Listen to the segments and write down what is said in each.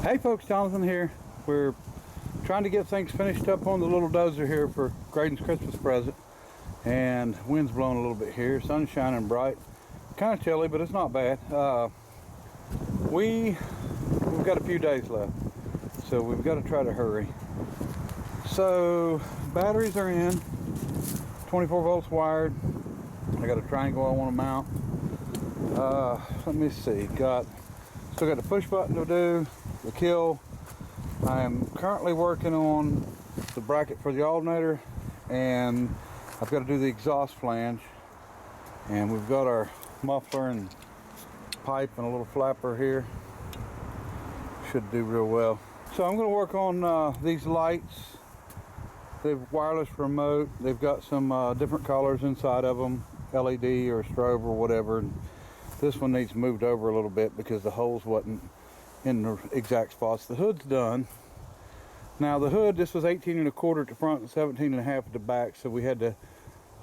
Hey folks, Jonathan here. We're trying to get things finished up on the little dozer here for Graydon's Christmas present. And wind's blowing a little bit here, sun's shining bright. Kind of chilly, but it's not bad. We've got a few days left, so we've got to try to hurry. So batteries are in, 24 volts wired. I got a triangle I want to mount. Let me see, still got the push button to do, the kill. I am currently working on the bracket for the alternator, and I've got to do the exhaust flange. And we've got our muffler and pipe and a little flapper here. Should do real well. So I'm going to work on these lights. They've wireless remote. They've got some different colors inside of them, LED or strobe or whatever. And this one needs moved over a little bit because the holes wasn't in the exact spots. The hood's done. Now the hood, this was 18 1/4 at the front and 17 1/2 at the back, so we had to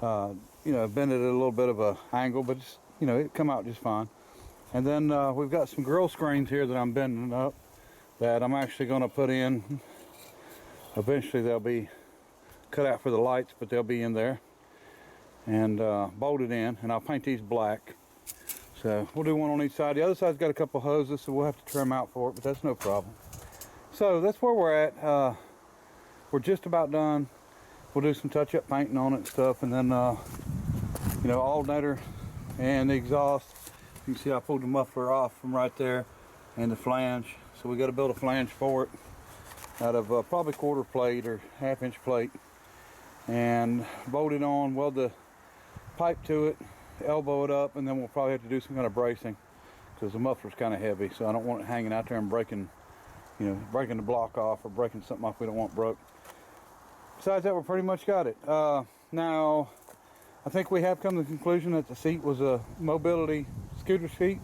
bend it at a little bit of a angle, but it's, it come out just fine. And then we've got some grill screens here that I'm bending up that I'm actually going to put in. Eventually they'll be cut out for the lights, but they'll be in there and bolted in, and I'll paint these black. So we'll do one on each side. The other side's got a couple hoses, so we'll have to trim out for it, but that's no problem. So that's where we're at. We're just about done. We'll do some touch-up painting on it and stuff, and then alternator and the exhaust. You can see I pulled the muffler off from right there and the flange. So we got to build a flange for it out of probably 1/4 plate or 1/2 inch plate, and bolt it on, weld the pipe to it, elbow it up, and then we'll probably have to do some kind of bracing because the muffler's kind of heavy, so I don't want it hanging out there and breaking the block off or breaking something off we don't want broke. Besides that, we pretty much got it. Now I think we have come to the conclusion that the seat was a mobility scooter seat.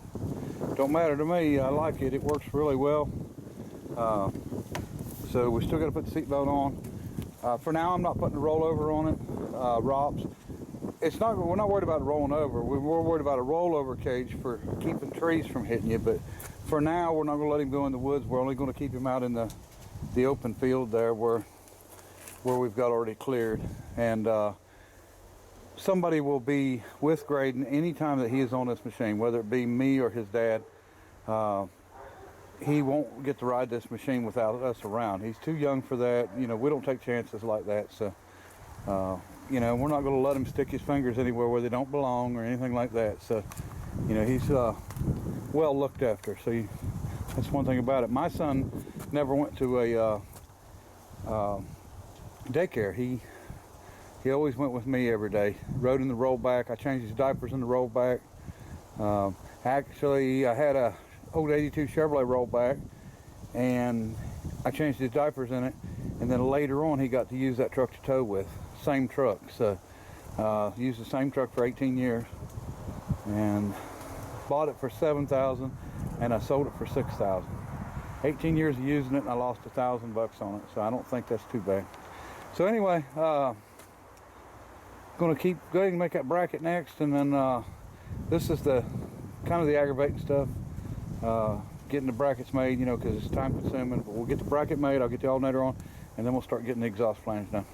Don't matter to me, I like it, it works really well. So we still got to put the seatbelt on. For now I'm not putting a rollover on it, ROPS. We're not worried about it rolling over. We're more worried about a rollover cage for keeping trees from hitting you, but for now we're not going to let him go in the woods. We're only going to keep him out in the open field there where we've got already cleared. And somebody will be with Graydon anytime that he is on this machine, whether it be me or his dad. He won't get to ride this machine without us around. He's too young for that. We don't take chances like that, so we're not going to let him stick his fingers anywhere where they don't belong or anything like that. So he's well looked after. So that's one thing about it. My son never went to a daycare. He always went with me every day. Rode in the rollback. I changed his diapers in the rollback. Actually, I had a old 82 Chevrolet rollback, and I changed his diapers in it. And then later on, he got to use that truck to tow with. Same truck. So used the same truck for 18 years, and bought it for $7,000, and I sold it for $6,000. 18 years of using it, and I lost $1,000 on it. So I don't think that's too bad. So anyway, going to go ahead and make that bracket next, and then this is the kind of the aggravating stuff, getting the brackets made, because it's time consuming. But we'll get the bracket made, I'll get the alternator on, and then we'll start getting the exhaust flange done.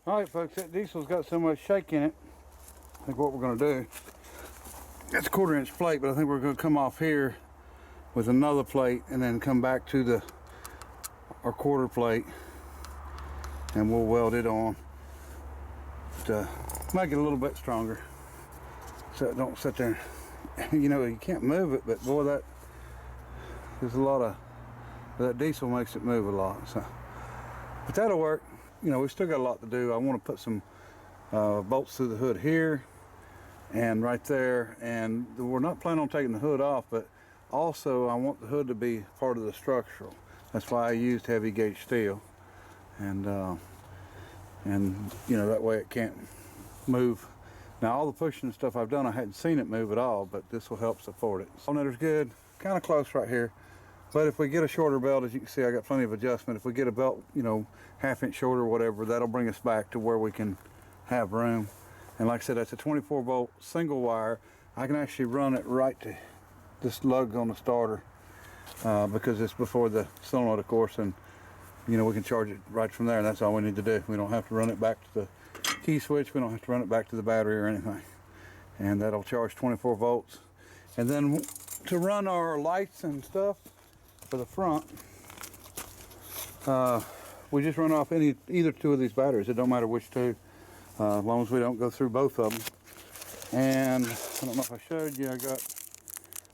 Alright folks, that diesel's got so much shake in it. I think what we're going to do, that's a 1/4 inch plate, but I think we're going to come off here with another plate and then come back to our 1/4 plate, and we'll weld it on to make it a little bit stronger so it don't sit there. You can't move it, but boy, there's a lot of that diesel makes it move a lot. So, but that'll work. We've still got a lot to do. I want to put some bolts through the hood here and right there, and we're not planning on taking the hood off, but Also, I want the hood to be part of the structural. That's why I used heavy gauge steel, and you know, that way it can't move. Now all the pushing and stuff I've done, I hadn't seen it move at all, but this will help support it. Alternators good, kind of close right here. But if we get a shorter belt, as you can see, I got plenty of adjustment. If we get a belt, you know, ½ inch shorter or whatever, that'll bring us back to where we can have room. And like I said, that's a 24 volt single wire. I can actually run it right to this lug on the starter because it's before the solenoid, of course, and you know, we can charge it right from there, and that's all we need to do. We don't have to run it back to the key switch. We don't have to run it back to the battery or anything. And that'll charge 24 volts. And then to run our lights and stuff for the front, we just run off either two of these batteries. It don't matter which two, as long as we don't go through both of them. And I don't know if I showed you, I got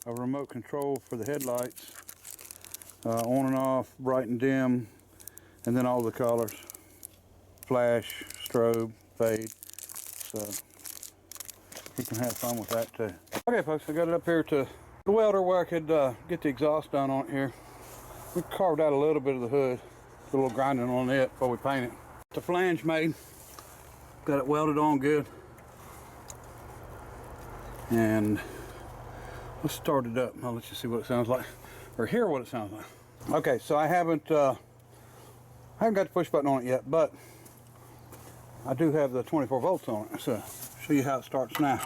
a remote control for the headlights, on and off, bright and dim, and then all the colors: flash, strobe, fade. So you can have fun with that too. Okay folks, I got it up here to the welder where I could get the exhaust done on it here. We carved out a little bit of the hood, a little grinding on it before we paint it. The flange made, got it welded on good. And let's start it up. I'll let you see what it sounds like, or hear what it sounds like. Okay, so I haven't got the push button on it yet, but I do have the 24 volts on it. So show you how it starts now.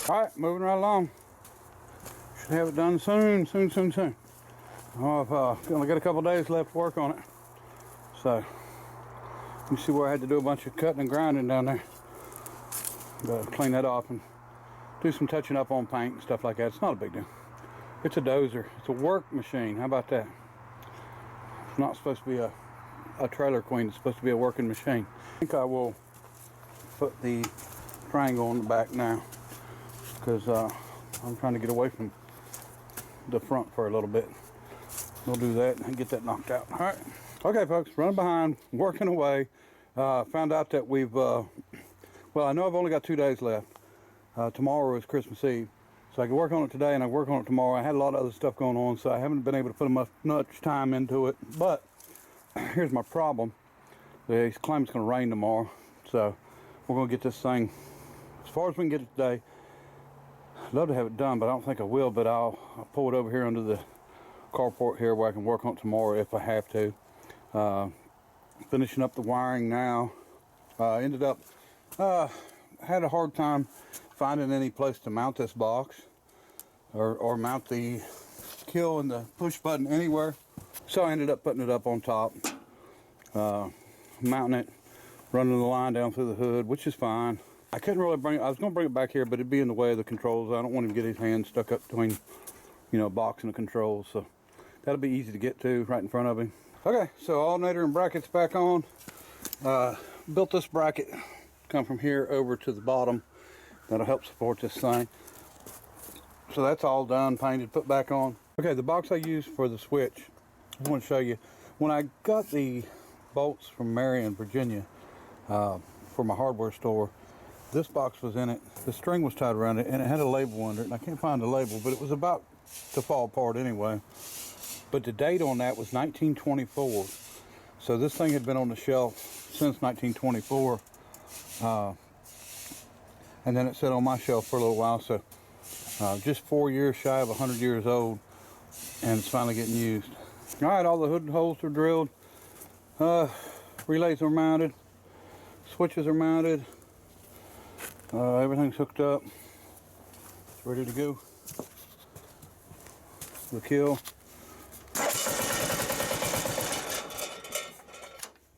All right, moving right along. Should have it done soon. I've only got a couple days left to work on it. So you see where I had to do a bunch of cutting and grinding down there. Clean that off and do some touching up on paint and stuff like that. It's not a big deal. It's a Dozer. It's a work machine. How about that? It's not supposed to be a trailer queen. It's supposed to be a working machine. I think I will put the triangle on the back now because I'm trying to get away from the front for a little bit. We'll do that and get that knocked out. All right. Okay, folks, running behind, working away. Found out that we've, well, I know I've only got 2 days left. Tomorrow is Christmas Eve. So I can work on it today and I can work on it tomorrow. I had a lot of other stuff going on, so I haven't been able to put much time into it. But here's my problem. They claim it's going to rain tomorrow. So we're going to get this thing, as far as we can get it today. I'd love to have it done, but I don't think I will. But I'll pull it over here under the carport here where I can work on it tomorrow if I have to. Finishing up the wiring now. Ended up had a hard time finding any place to mount this box or mount the kill and the push button anywhere. So I ended up putting it up on top, mounting it, running the line down through the hood, which is fine. I couldn't really bring it, I was going to bring it back here, but it'd be in the way of the controls. I don't want him to get his hand stuck up between, you know, a box and the controls. So that'll be easy to get to right in front of him. Okay, so alternator and brackets back on. Built this bracket, come from here over to the bottom. That'll help support this thing. So that's all done, painted, put back on. Okay, the box I used for the switch, I want to show you. When I got the bolts from Marion, Virginia, for my hardware store, this box was in it. The string was tied around it and it had a label under it, and I can't find the label, but it was about to fall apart anyway. But the date on that was 1924. So this thing had been on the shelf since 1924. And then it sat on my shelf for a little while. So just 4 years shy of 100 years old, and it's finally getting used. All right, all the hood holes are drilled. Relays are mounted. Switches are mounted. Everything's hooked up. It's ready to go. The kill.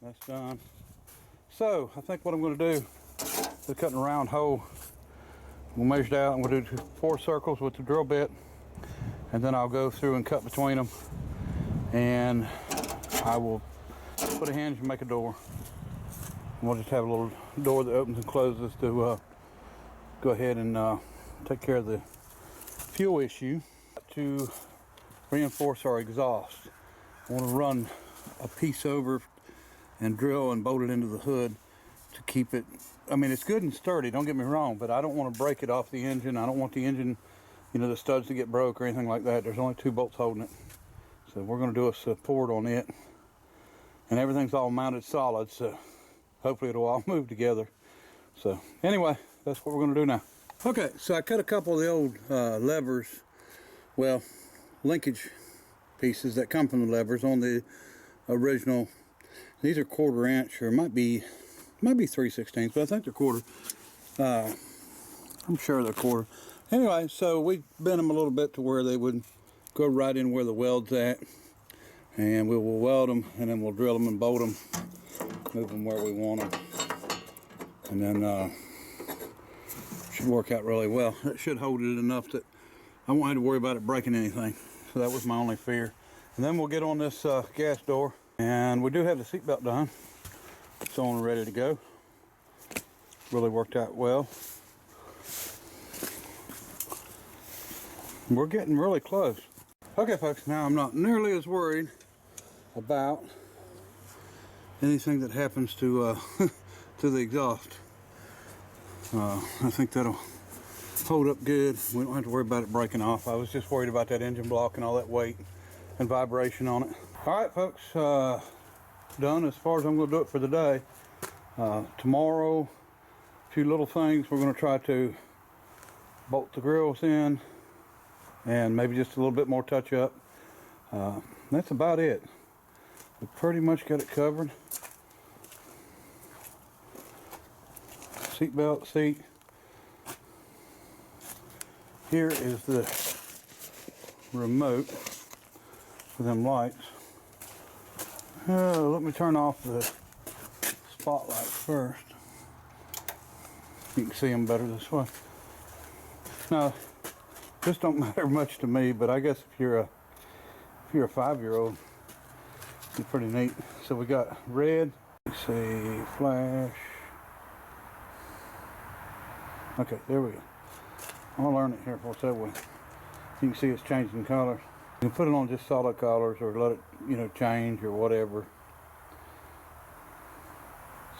That's done. So I think what I'm going to do is cutting a round hole. We'll measure it out. I'm going to do 4 circles with the drill bit, and then I'll go through and cut between them, and I will put a hinge and make a door. And we'll just have a little door that opens and closes to go ahead and take care of the fuel issue. To reinforce our exhaust, I want to run a piece over and drill and bolt it into the hood to keep it. I mean, it's good and sturdy, don't get me wrong, but I don't want to break it off the engine. I don't want the engine, you know, the studs to get broke or anything like that. There's only 2 bolts holding it. So we're going to do a support on it. And everything's all mounted solid, so hopefully it'll all move together. So anyway, that's what we're going to do now. Okay, so I cut a couple of the old levers, well, linkage pieces that come from the levers on the original. These are 1/4 inch, or might be 3/16, but I think they're 1/4. I'm sure they're 1/4. Anyway, so we bent them a little bit to where they would go right in where the weld's at, and we will weld them, and then we'll drill them and bolt them, move them where we want them, and then should work out really well. It should hold it enough that I won't have to worry about it breaking anything. So that was my only fear. And then we'll get on this gas door, and we do have the seatbelt done. It's on and ready to go. Really worked out well. We're getting really close. Okay folks, now I'm not nearly as worried about anything that happens to to the exhaust. I think that'll hold up good. We don't have to worry about it breaking off. I was just worried about that engine block and all that weight and vibration on it. All right folks, done as far as I'm going to do it for the day. Tomorrow, a few little things. We're going to try to bolt the grills in and maybe just a little bit more touch up. That's about it. We pretty much got it covered. Seatbelt seat. Here is the remote for them lights. Let me turn off the spotlights first. You can see them better this way. Now, this don't matter much to me, but I guess if you're a 5-year-old, it's pretty neat. So we got red. Let's see, flash. Okay, there we go. I'll learn it here for us that way. You can see it's changing color. You can put it on just solid colors or let it, you know, change or whatever.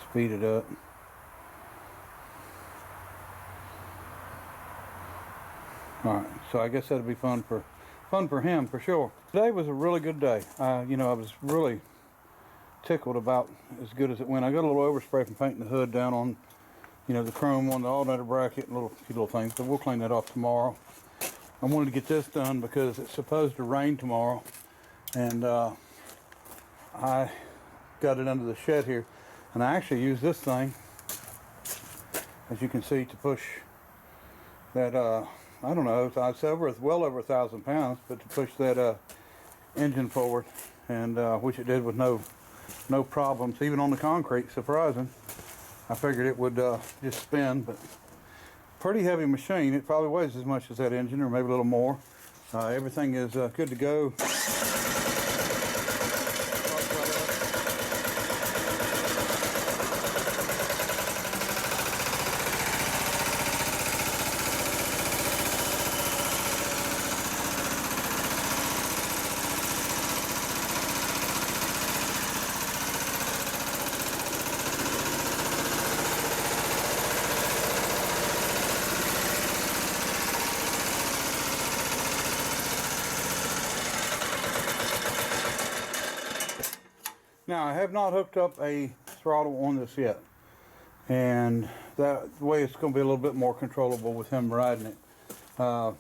Speed it up. Alright, so I guess that'll be fun for him for sure. Today was a really good day. You know, I was really tickled about as good as it went. I got a little overspray from painting the hood down on, you know, the chrome on the alternator bracket and a few little things, but we'll clean that off tomorrow. I wanted to get this done because it's supposed to rain tomorrow, and I got it under the shed here, and I actually used this thing, as you can see, to push that, I don't know, it's well over 1,000 pounds, but to push that engine forward, and which it did with no problems, even on the concrete. Surprising. I figured it would just spin, but pretty heavy machine. It probably weighs as much as that engine, or maybe a little more. Everything is good to go. Now, I have not hooked up a throttle on this yet, and that way it's going to be a little bit more controllable with him riding it. And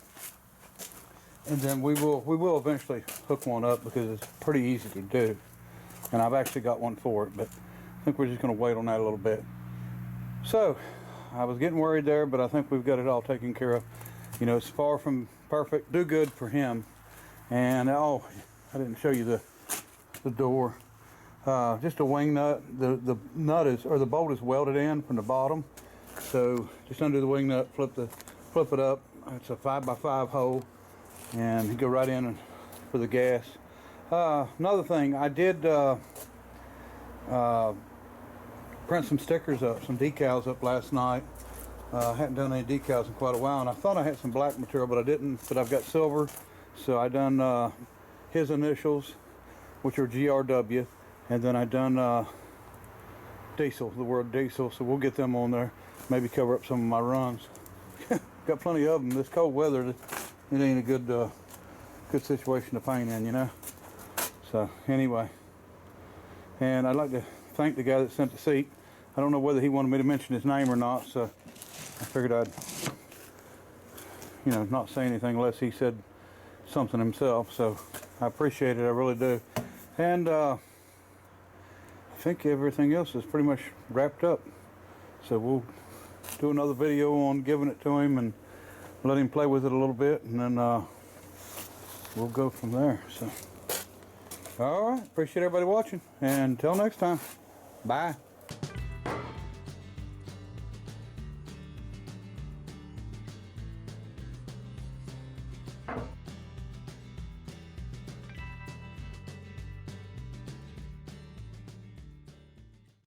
then we will eventually hook one up because it's pretty easy to do, and I've actually got one for it, but I think we're just going to wait on that a little bit. So, I was getting worried there, but I think we've got it all taken care of. You know, it's far from perfect. Do good for him. And, oh, I didn't show you the door. Just a wing nut. The nut is, or the bolt is welded in from the bottom. So just undo the wing nut, flip it up. It's a 5x5 hole, and you go right in for the gas. Another thing, I did print some stickers up, some decals up last night. I hadn't done any decals in quite a while, and I thought I had some black material, but I didn't. But I've got silver, so I done his initials which are GRW, and then I done diesel, the word diesel, so we'll get them on there, maybe cover up some of my runs. Got plenty of them. This cold weather, it ain't a good situation to paint in, you know. So anyway, and I'd like to thank the guy that sent the seat. I don't know whether he wanted me to mention his name or not, so I figured I'd, you know, not say anything unless he said something himself. So I appreciate it, I really do. And I think everything else is pretty much wrapped up. So we'll do another video on giving it to him and let him play with it a little bit, and then we'll go from there. So, all right, appreciate everybody watching, and until next time, bye.